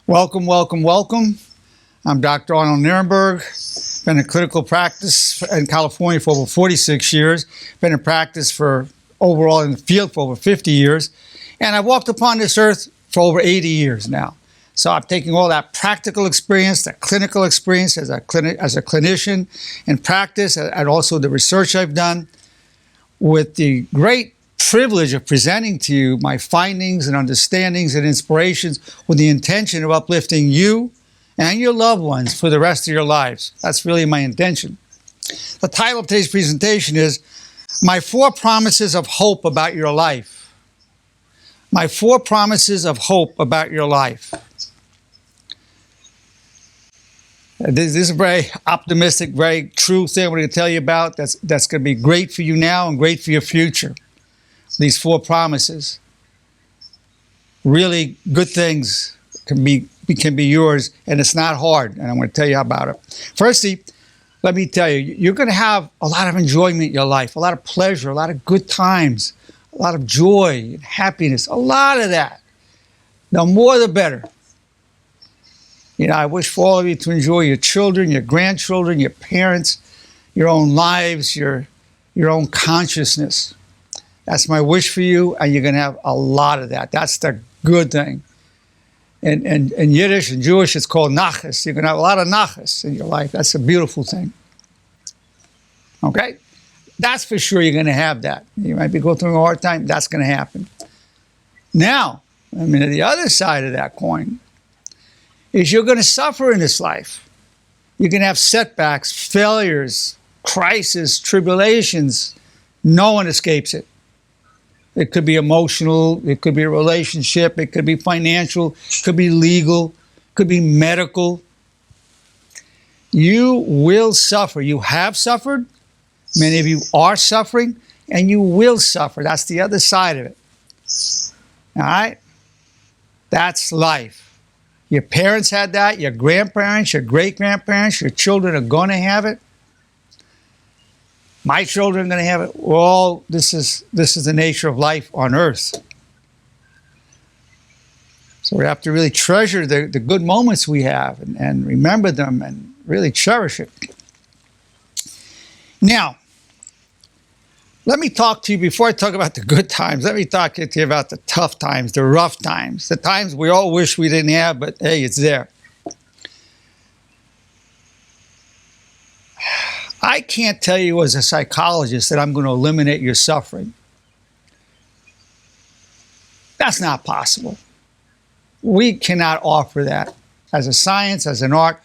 Welcome, welcome, welcome. I'm Dr. Arnold Nerenberg. Been in clinical practice in California for over 46 years. Been in practice for overall in the field for over 50 years. And I've walked upon this earth for over 80 years now. So I'm taking all that practical experience, that clinical experience as a clinician in practice, and also the research I've done, with the great privilege of presenting to you my findings and understandings and inspirations with the intention of uplifting you and your loved ones for the rest of your lives. That's really my intention. The title of today's presentation is My 4 Promises of Hope About Your Life. My 4 Promises of Hope About Your Life. This is a very optimistic, very true thing I'm going to tell you about that's going to be great for you now and great for your future. These 4 promises. Really good things can be yours, and it's not hard, and I'm going to tell you about it. Firstly, let me tell you, you're going to have a lot of enjoyment in your life, a lot of pleasure, a lot of good times, a lot of joy and happiness, a lot of that. The more the better. You know, I wish for all of you to enjoy your children, your grandchildren, your parents, your own lives, your own consciousness. That's my wish for you, and you're going to have a lot of that. That's the good thing. In Yiddish and Jewish, it's called nachas. You're going to have a lot of nachas in your life. That's a beautiful thing. Okay? That's for sure you're going to have that. You might be going through a hard time. That's going to happen. Now, the other side of that coin is you're going to suffer in this life. You're going to have setbacks, failures, crises, tribulations. No one escapes it. It could be emotional, it could be a relationship, it could be financial, it could be legal, it could be medical. You will suffer. You have suffered. Many of you are suffering, and you will suffer. That's the other side of it. All right? That's life. Your parents had that, your grandparents, your great-grandparents, your children are going to have it. My children are going to have it. Well, this is the nature of life on earth. So we have to really treasure the good moments we have and remember them and really cherish it. Now, let me talk to you, before I talk about the good times, let me talk to you about the tough times, the rough times, the times we all wish we didn't have, but hey, it's there. I can't tell you as a psychologist that I'm going to eliminate your suffering. That's not possible. We cannot offer that. As a science, as an art,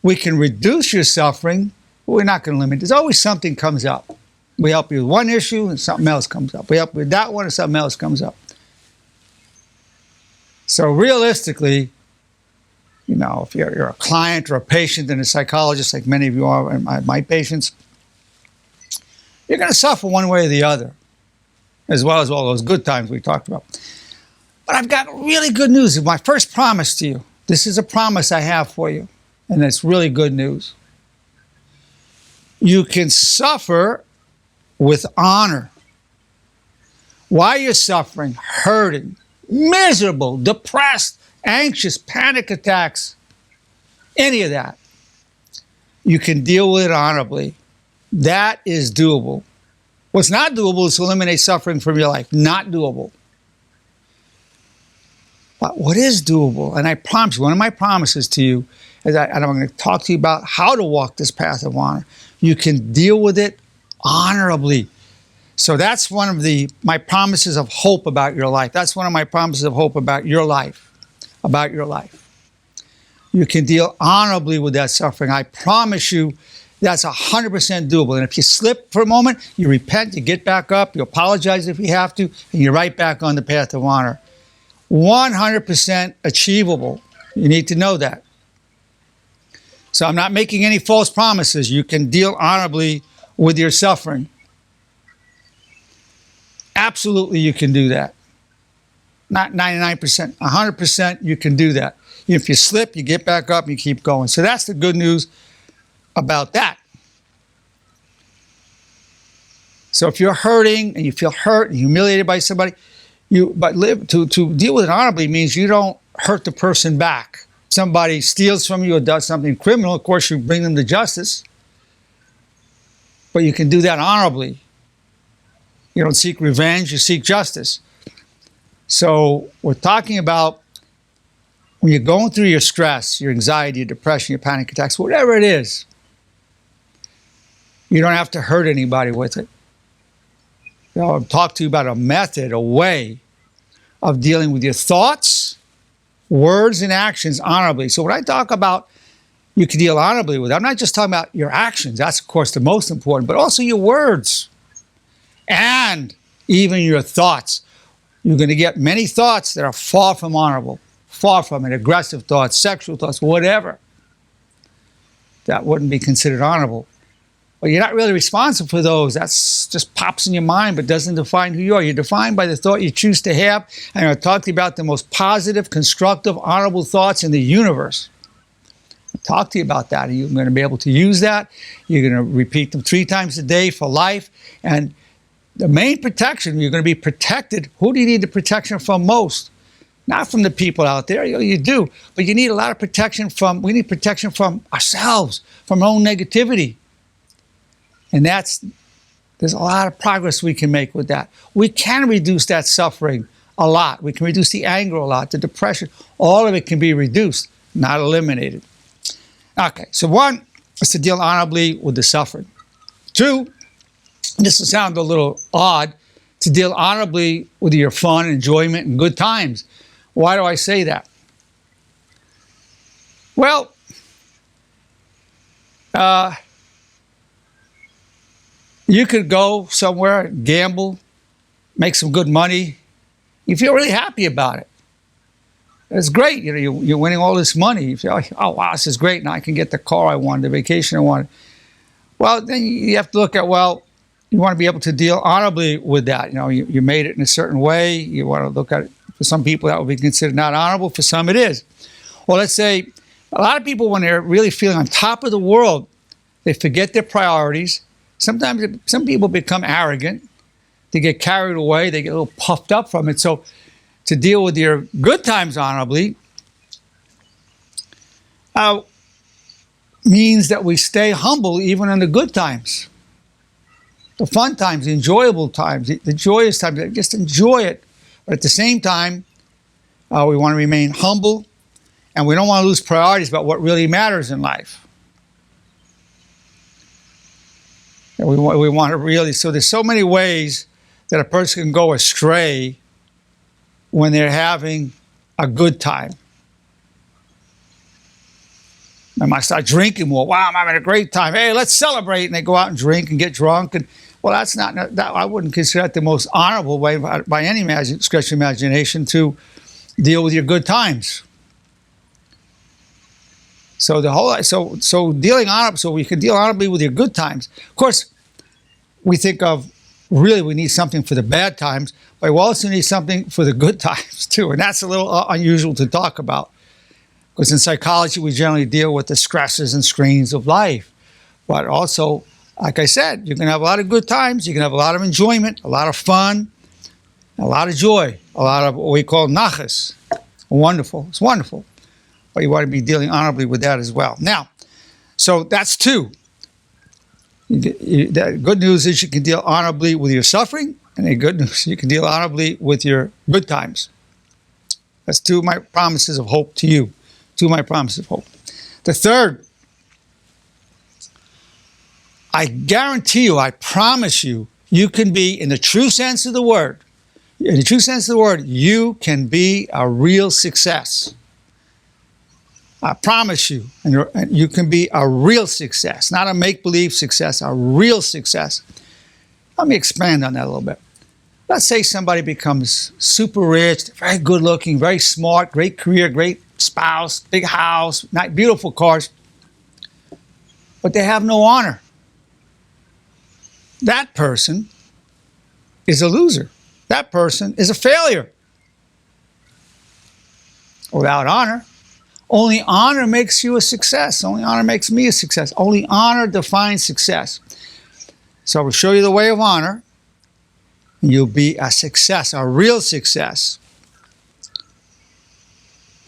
we can reduce your suffering, but we're not going to eliminate it. There's always something comes up. We help you with one issue and something else comes up. We help you with that one and something else comes up. So realistically, you know, if you're a client or a patient and a psychologist, like many of you are, and my patients, you're going to suffer one way or the other, as well as all those good times we talked about. But I've got really good news. My first promise to you, this is a promise I have for you, and it's really good news. You can suffer with honor. While you're suffering, hurting, miserable, depressed, anxious, panic attacks, any of that, you can deal with it honorably. That is doable. What's not doable is to eliminate suffering from your life. Not doable. But what is doable, and I promise you, one of my promises to you is and I'm going to talk to you about how to walk this path of honor. You can deal with it honorably. So that's one of my promises of hope about your life. That's one of my promises of hope about your life. About your life. You can deal honorably with that suffering. I promise you that's 100% doable. And if you slip for a moment, you repent, you get back up, you apologize if you have to, and you're right back on the path of honor. 100% achievable. You need to know that. So I'm not making any false promises. You can deal honorably with your suffering. Absolutely you can do that. Not 99%, 100% you can do that. If you slip, you get back up and you keep going. So that's the good news about that. So if you're hurting and you feel hurt and humiliated by somebody, to deal with it honorably means you don't hurt the person back. somebody steals from you or does something criminal, of course, you bring them to justice. But you can do that honorably. You don't seek revenge, you seek justice. So we're talking about when you're going through your stress, your anxiety, your depression, your panic attacks, whatever it is, you don't have to hurt anybody with it. I'll talk to you about a method, a way of dealing with your thoughts, words, and actions honorably. So when I talk about you can deal honorably with it, I'm not just talking about your actions. That's, of course, the most important, but also your words and even your thoughts. You're going to get many thoughts that are far from honorable, far from it, aggressive thoughts, sexual thoughts, whatever. That wouldn't be considered honorable. But you're not really responsible for those. That's just pops in your mind, but doesn't define who you are. You're defined by the thought you choose to have. And I'll talk to you about the most positive, constructive, honorable thoughts in the universe. I'll talk to you about that. You're going to be able to use that. You're going to repeat them 3 times a day for life. And the main protection, you're going to be protected. Who do you need the protection from most? Not from the people out there. You do. But you need a lot of protection from, we need protection from ourselves, from our own negativity. And there's a lot of progress we can make with that. We can reduce that suffering a lot. We can reduce the anger a lot, the depression. All of it can be reduced, not eliminated. Okay, so 1 is to deal honorably with the suffering. 2, this will sound a little odd, to deal honorably with your fun, enjoyment, and good times. Why do I say that? Well, you could go somewhere, gamble, make some good money. You feel really happy about it. It's great. You know, you're winning all this money. You feel like, oh, wow, this is great. Now I can get the car I wanted, the vacation I wanted. Well, then you have to look at, well, you want to be able to deal honorably with that. You know, you made it in a certain way. You want to look at it. For some people, that would be considered not honorable. For some, it is. Well, let's say a lot of people, when they're really feeling on top of the world, they forget their priorities. Sometimes some people become arrogant. They get carried away. They get a little puffed up from it. So to deal with your good times honorably means that we stay humble even in the good times. The fun times, the enjoyable times, the joyous times, just enjoy it. But at the same time, we want to remain humble, and we don't want to lose priorities about what really matters in life. And we want to really, so there's so many ways that a person can go astray when they're having a good time. They might start drinking more. Wow, I'm having a great time. Hey, let's celebrate. And they go out and drink and get drunk. And well, that's not, that, I wouldn't consider that the most honorable way by any stretch of imagination to deal with your good times. So the whole, so dealing honorably, so we can deal honorably with your good times. Of course, we think of really we need something for the bad times, but we also need something for the good times too. And that's a little unusual to talk about, because in psychology we generally deal with the stresses and strains of life. But also, like I said, you can have a lot of good times, you can have a lot of enjoyment, a lot of fun, a lot of joy, a lot of what we call nachas. Wonderful, it's wonderful. But you want to be dealing honorably with that as well. Now, so that's 2. The good news is you can deal honorably with your suffering, and the good news, you can deal honorably with your good times. That's 2 of my promises of hope to you. 2 of my promises of hope. The 3rd, I guarantee you, I promise you, you can be, in the true sense of the word, you can be a real success. I promise you, and you can be a real success, not a make-believe success, a real success. Let me expand on that a little bit. Let's say somebody becomes super rich, very good-looking, very smart, great career, great spouse, big house, beautiful cars, but they have no honor. That person is a loser. That person is a failure. Without honor. Only honor makes you a success. Only honor makes me a success. Only honor defines success. So I will show you the way of honor, and you'll be a success, a real success.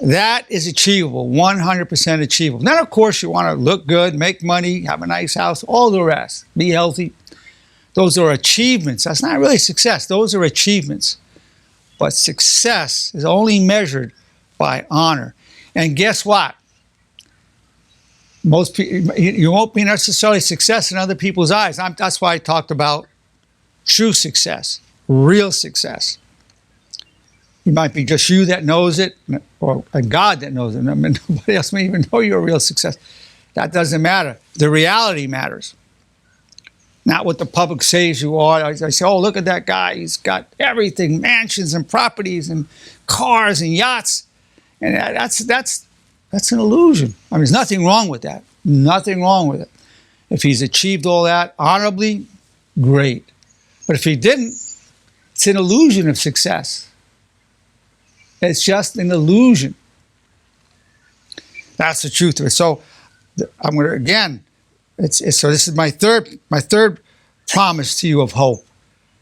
That is achievable, 100% achievable. Then, of course, you want to look good, make money, have a nice house, all the rest, be healthy. Those are achievements. That's not really success. Those are achievements. But success is only measured by honor. And guess what? Most people, you won't be necessarily success in other people's eyes. That's why I talked about true success, real success. It might be just you that knows it, or a God that knows it. I mean, nobody else may even know you're a real success. That doesn't matter. The reality matters. Not what the public says you are. I say, oh, look at that guy. He's got everything, mansions and properties and cars and yachts. And that's an illusion. I mean, there's nothing wrong with that. Nothing wrong with it. If he's achieved all that honorably, great. But if he didn't, it's an illusion of success. It's just an illusion. That's the truth of it. So I'm going to, again, so this is my third promise to you of hope.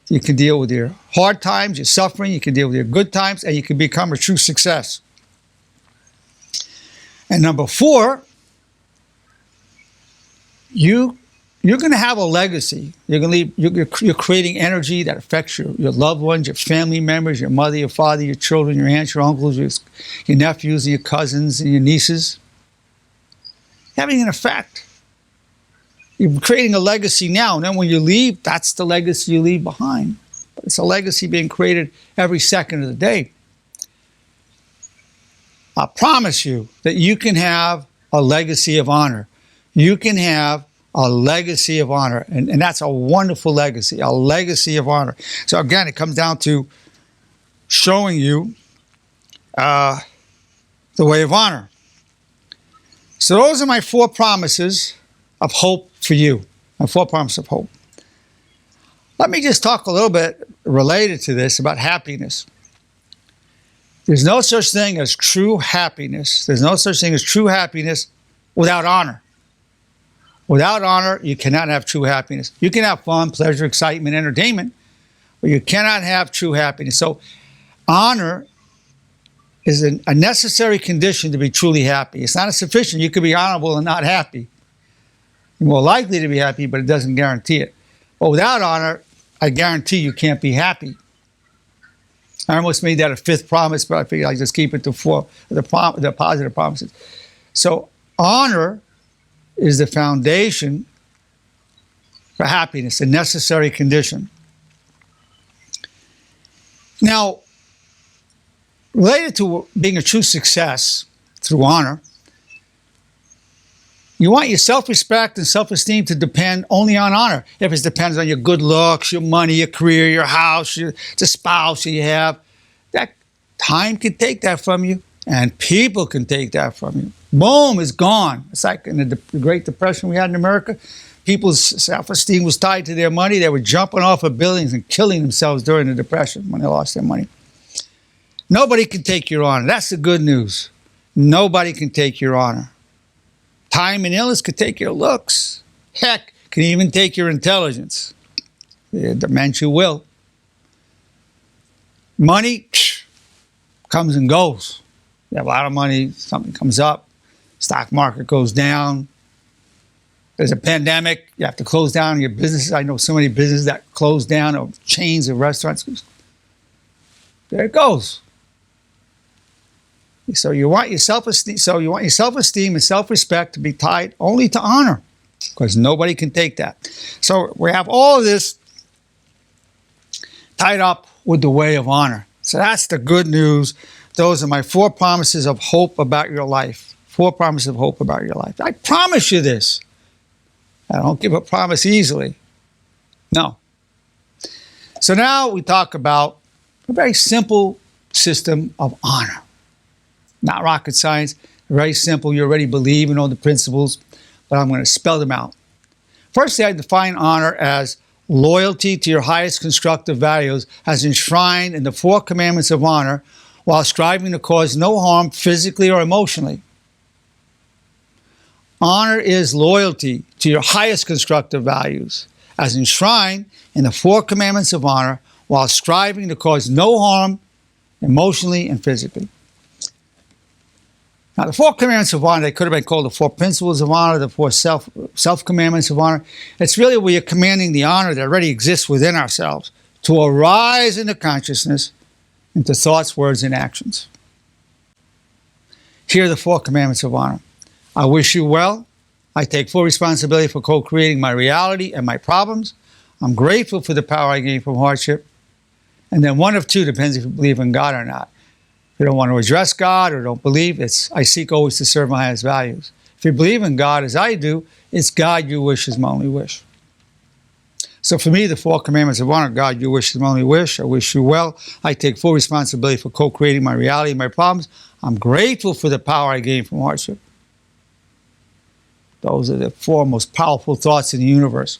You can deal with your hard times, your suffering, you can deal with your good times, and you can become a true success. And number 4, you're going to have a legacy. You're creating energy that affects your loved ones, your family members, your mother, your father, your children, your aunts, your uncles, your nephews, and your cousins, and your nieces. Having an effect. You're creating a legacy now, and then when you leave, that's the legacy you leave behind. But it's a legacy being created every second of the day. I promise you that you can have a legacy of honor. You can have a legacy of honor, and that's a wonderful legacy, a legacy of honor. So again, it comes down to showing you the way of honor. So those are my 4 promises of hope for you, my 4 promises of hope. Let me just talk a little bit related to this about happiness. There's no such thing as true happiness. There's no such thing as true happiness without honor. Without honor, you cannot have true happiness. You can have fun, pleasure, excitement, entertainment, but you cannot have true happiness. So honor is a necessary condition to be truly happy. It's not sufficient. You could be honorable and not happy. You're more likely to be happy, but it doesn't guarantee it. But without honor, I guarantee you can't be happy. I almost made that a 5th promise, but I figured I'd just keep it to 4, the positive promises. So honor is the foundation for happiness, a necessary condition. Now, related to being a true success through honor, you want your self-respect and self-esteem to depend only on honor. If it depends on your good looks, your money, your career, your house, the spouse you have, that time can take that from you, and people can take that from you. Boom, it's gone. It's like in the Great Depression we had in America. People's self-esteem was tied to their money. They were jumping off of buildings and killing themselves during the Depression when they lost their money. Nobody can take your honor. That's the good news. Nobody can take your honor. Time and illness could take your looks. Heck, can even take your intelligence. The dementia will. Money comes and goes. You have a lot of money, something comes up, stock market goes down. There's a pandemic, you have to close down your businesses. I know so many businesses that close down, or chains of restaurants. There it goes. So you want your self-esteem and self-respect to be tied only to honor, because nobody can take that. So we have all of this tied up with the way of honor. So that's the good news. Those are my 4 promises of hope about your life. 4 promises of hope about your life. I promise you this. I don't give a promise easily. No. So now we talk about a very simple system of honor. Not rocket science, very simple. You already believe in all the principles, but I'm going to spell them out. Firstly, I define honor as loyalty to your highest constructive values as enshrined in the 4 commandments of honor, while striving to cause no harm physically or emotionally. Honor is loyalty to your highest constructive values as enshrined in the 4 commandments of honor, while striving to cause no harm emotionally and physically. Now, the 4 commandments of honor, they could have been called the 4 principles of honor, the 4 self-commandments of honor. It's really where you're commanding the honor that already exists within ourselves to arise into consciousness, into thoughts, words, and actions. Here are the 4 commandments of honor. I wish you well. I take full responsibility for co-creating my reality and my problems. I'm grateful for the power I gain from hardship. And then one of 2, depends if you believe in God or not. If you don't want to address God or don't believe, it's I seek always to serve my highest values. If you believe in God as I do, it's God you wish is my only wish. So for me, the 4 commandments of honor, God you wish is my only wish. I wish you well. I take full responsibility for co-creating my reality and my problems. I'm grateful for the power I gain from hardship. Those are the 4 most powerful thoughts in the universe.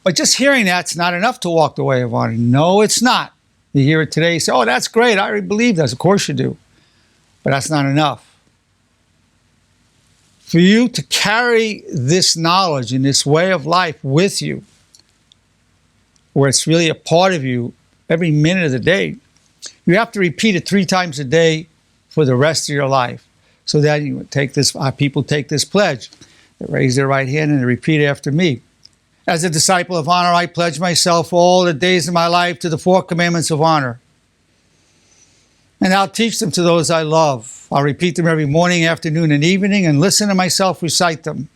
But just hearing that's not enough to walk the way of honor. No, it's not. You hear it today, you say, oh, that's great. I already believe that. Of course you do. But that's not enough. For you to carry this knowledge and this way of life with you, where it's really a part of you every minute of the day, you have to repeat it 3 times a day for the rest of your life. So that you take this, people take this pledge. They raise their right hand and they repeat after me. As a disciple of honor, I pledge myself all the days of my life to the 4 commandments of honor. And I'll teach them to those I love. I'll repeat them every morning, afternoon, and evening, and listen to myself recite them.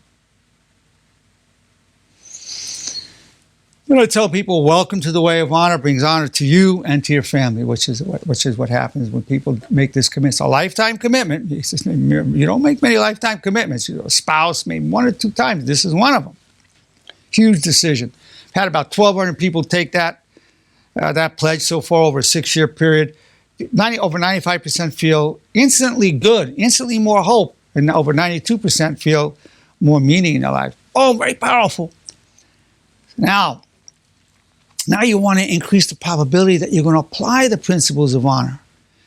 I'm going to tell people, welcome to the way of honor, brings honor to you and to your family, which is what happens when people make this commitment. It's a lifetime commitment. You don't make many lifetime commitments. A spouse, maybe 1 or 2 times. This is one of them. Huge decision. I've had about 1,200 people take that pledge so far over a 6-year period. Over 95% feel instantly good, instantly more hope, and over 92% feel more meaning in their life. Oh, very powerful. Now you want to increase the probability that you're going to apply the principles of honor.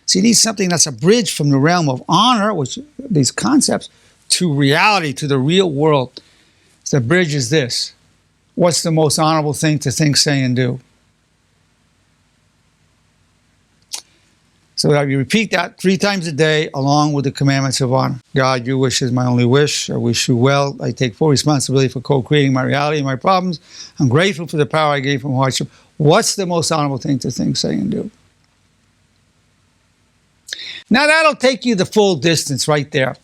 So you need something that's a bridge from the realm of honor, which these concepts, to reality, to the real world. So the bridge is this. What's the most honorable thing to think, say, and do? So you repeat that 3 times a day along with the commandments of honor. God, your wish is my only wish. I wish you well. I take full responsibility for co-creating my reality and my problems. I'm grateful for the power I gain from hardship. What's the most honorable thing to think, say, and do? Now that'll take you the full distance right there.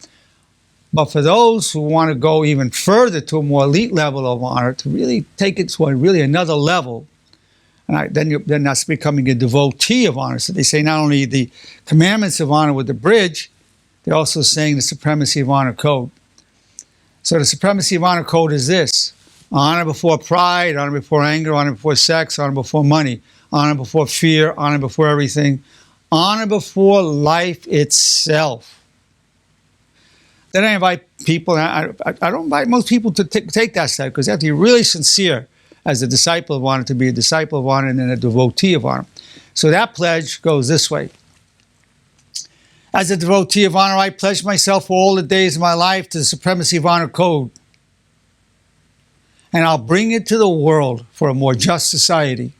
But for those who want to go even further to a more elite level of honor, to really take it to another level, and then that's becoming a devotee of honor. So they say not only the commandments of honor with the bridge, they're also saying the supremacy of honor code. So the supremacy of honor code is this: honor before pride, honor before anger, honor before sex, honor before money, honor before fear, honor before everything, honor before life itself. Then I invite people, and I don't invite most people to take that step, because you have to be really sincere as a disciple of honor to be a disciple of honor and then a devotee of honor. So that pledge goes this way. As a devotee of honor, I pledge myself for all the days of my life to the supremacy of honor code. And I'll bring it to the world for a more just society.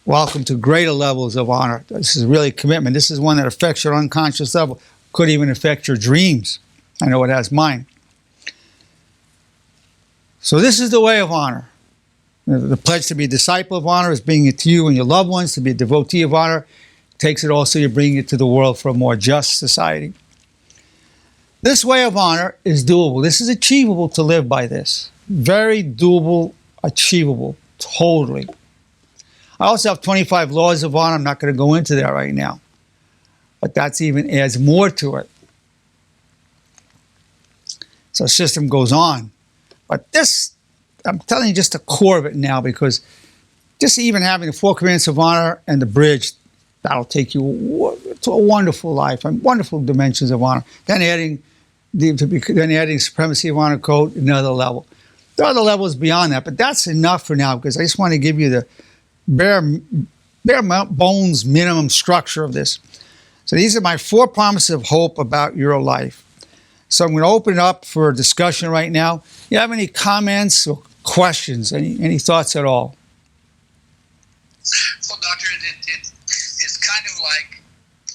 Welcome to greater levels of honor. This is really a commitment. This is one that affects your unconscious level. Could even affect your dreams. I know it has mine. So this is the way of honor. The pledge to be a disciple of honor is bringing it to you and your loved ones. To be a devotee of honor takes it also, you're bringing it to the world for a more just society. This way of honor is doable. This is achievable to live by this. Very doable, achievable, totally. I also have 25 laws of honor. I'm not going to go into that right now. But that's even adds more to it. So the system goes on. But this, I'm telling you just the core of it now, because just even having the 4 commandments of honor and the bridge, that'll take you to a wonderful life and wonderful dimensions of honor. Then adding supremacy of honor code, another level. There are other levels beyond that, but that's enough for now, because I just want to give you the bare bones minimum structure of this. So these are my 4 promises of hope about your life. So I'm going to open it up for discussion right now. You have any comments or questions, any thoughts at all? Well, Doctor, it's kind of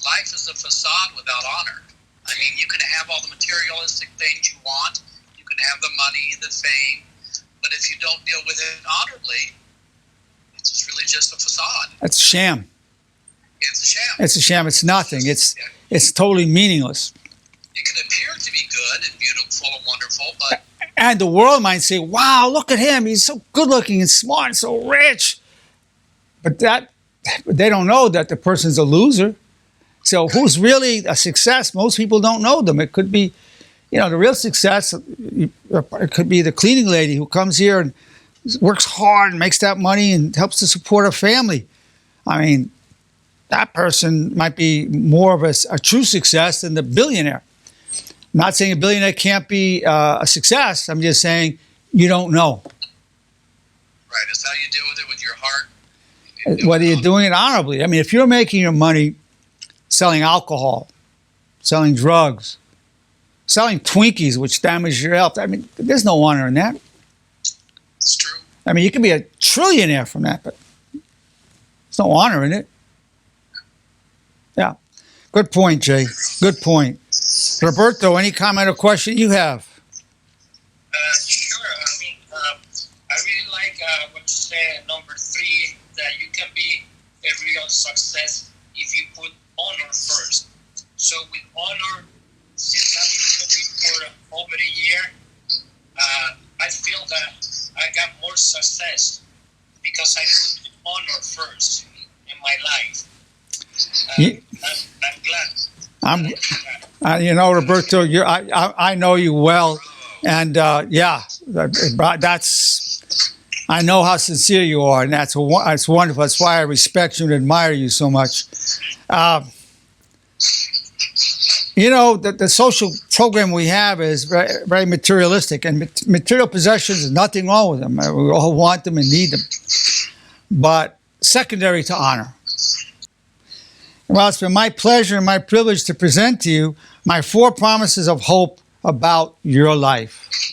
life is a facade without honor. I mean, you can have all the materialistic things you want. You can have the money, the fame. But if you don't deal with it honorably, it's really just a facade. It's a sham. It's a sham. It's a sham. It's nothing. It's totally meaningless. It can appear to be good and beautiful and wonderful, but... And the world might say, wow, look at him. He's so good looking and smart and so rich. But they don't know that the person's a loser. So who's really a success? Most people don't know them. It could be, the real success, it could be the cleaning lady who comes here and works hard and makes that money and helps to support her family. I mean, that person might be more of a true success than the billionaire. I'm not saying a billionaire can't be a success. I'm just saying you don't know. Right. It's how you deal with it with your heart. Whether you're doing it honorably. I mean, if you're making your money selling alcohol, selling drugs, selling Twinkies, which damage your health, I mean, there's no honor in that. It's true. I mean, you could be a trillionaire from that, but there's no honor in it. Yeah. Good point, Jay. Good point. Roberto, any comment or question you have? Sure. I mean, I really like what you said, number 3, that you can be a real success if you put honor first. So with honor, since I've been doing it for over a year, I feel that I got more success because I put honor first in my life. I'm glad. Roberto, I know you well, and I know how sincere you are, and that's wonderful. That's why I respect you and admire you so much. The social program we have is very, very materialistic, and material possessions, there's nothing wrong with them. We all want them and need them, but secondary to honor. Well, it's been my pleasure and my privilege to present to you my 4 promises of hope about your life.